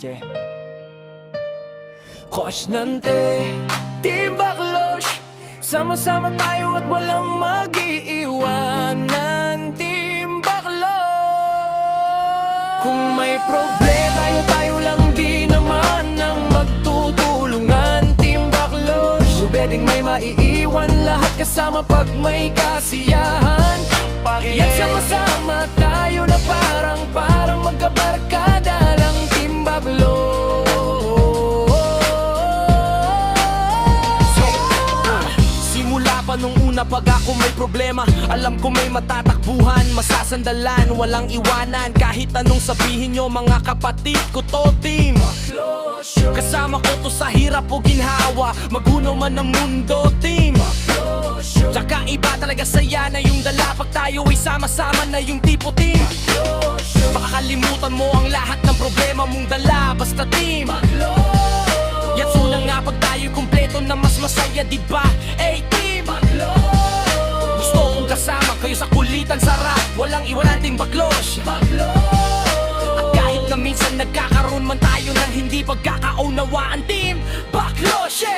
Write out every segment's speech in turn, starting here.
Yeah. Korsnante, Team Baklosh, sama-sama tayo at walang mag-iiwanan. Team Baklosh. Kung may problema tayo lang di naman ang magtutulungan. Team Baklosh, pwedeng may maiiwan lahat kasama pag may kasiyahan. Yan sama-sama tayo na parang magkabarkada lang. Team Baklosh. Simula pa nung una pag ako may problema, alam ko may matatakbuhan, masasandalan, walang iwanan. Kahit anong sabihin nyo mga kapatid ko to, Team Baklosh. Kasama ko to sa hirap o ginhawa, magunaw man ang mundo, Team Baklosh. Tsaka iba talaga saya na yung dala pag tayo ay sama-sama na yung tipo, Team Baklosh. Makakalimutan mo ang lahat ng problema mong dala, basta Team Baklosh. Yatso na nga pag tayo'y kumpleto na mas masaya, diba? Hey, Team Baklosh. Gusto kong kasama kayo sa kulitan, sarap, walang iwanan, Team Baklosh. At kahit na minsan nagkakaroon man tayo ng hindi pagkakaunawaan, Team Baklosh.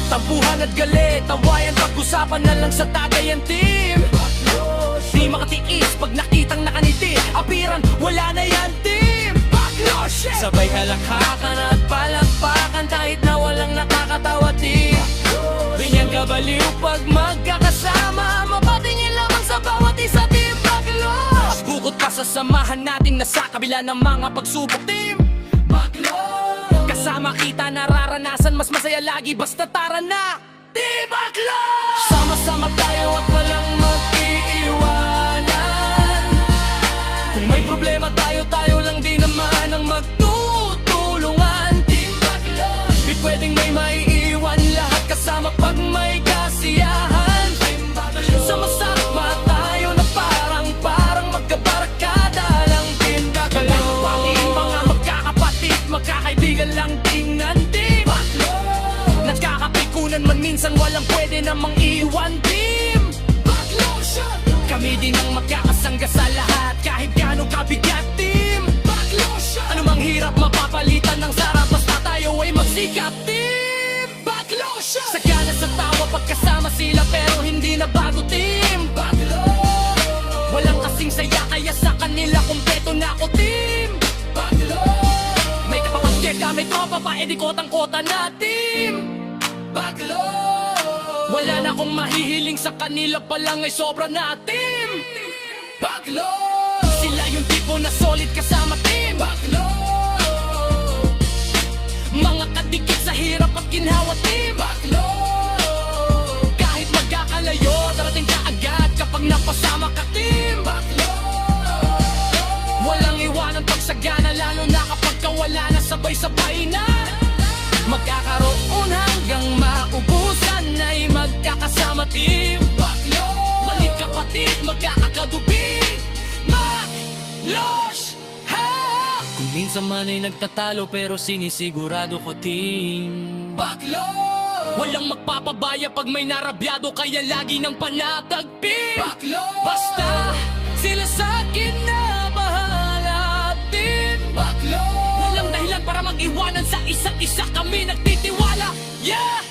Tampuhan at galit, tawayan, pag-usapan na lang sa tagayan, Team Baklosh. Di makatiis pag nakitang nakaniti, apiran, wala na yan, Team Baklosh. Sabay halakhakan at palakpakan kahit na walang nakakatawa, Team Baklosh. Ganyan kabaliw pag magkakasama, mapatingin lamang sa bawat isa, Team Baklosh. At bukod pa sa samahan natin na sa kabila ng mga pagsubok, Team Baklosh. Kasama kita nararanasan, mas masaya lagi, basta tara na, Team Baklosh. Sama-sama tayo at walang mag-iiwanan. Kung may problema tayo lang din naman ang magtutulungan, Team Baklosh. Di pwedeng may maiiwan lahat kasama pag may kasiyahan, Team Baklosh. Sama-sama tayo na parang magkabarkada lang, Team Baklosh. Pati mga magkakapatid, magkakaibigan lang tingnan, Team Baklosh. Nagkakapikunan man minsan walang pwede namang iwan, Team Baklosh. Kami din ang magkakasangga sa lahat kahit gaano kabigat, Team Baklosh. Anumang hirap mapapalitan ng sarap basta tayo ay magsikap, Team Baklosh. Sagana sa tawa pagkasama sila pero hindi na bago, Team Baklosh. Walang kasing saya kaya sa kanila kumpleto na ako, Team Baklosh. May kapawagked may tropa pa edikotang-kota na, Team Baklosh. Wala na akong mahihiling sa kanila pa lang ay sobra na, Team Baklosh. Sila yung tipo na solid kasama, Team Baklosh. Mga kadikit sa hirap at ginhawa, Team Baklosh. Kahit magkakalayo, darating ka agad kapag napasama ka, Team Baklosh. Walang iwanan pagsagana, lalo na kapag kawala na sabay-sabay na. Magkakaroon hanggang maubusan ay magkakasama, Team Baklosh. Malit kapatid, magkakakadubig, Baklosh. Kung minsan man ay nagtatalo pero sinisigurado ko, Team Baklosh. Walang magpapabaya pag may narabyado kaya lagi ng panatagpi, Baklosh. Basta sila sa'kin na bahala, Team Baklosh. Walang dahilan para mag-iwanan sa isa't isa, kami nagtitiwala, yeah!